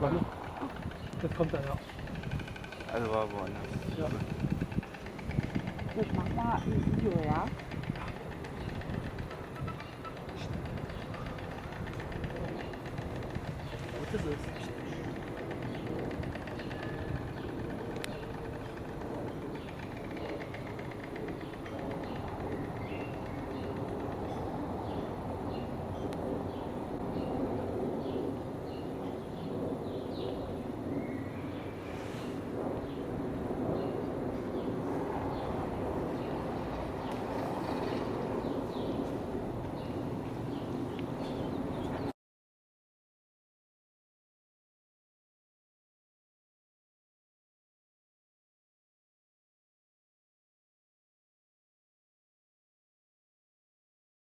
Warte, jetzt kommt er, ja. Also war woanders. Ja. Ich mach mal ein Video, ja? What is this?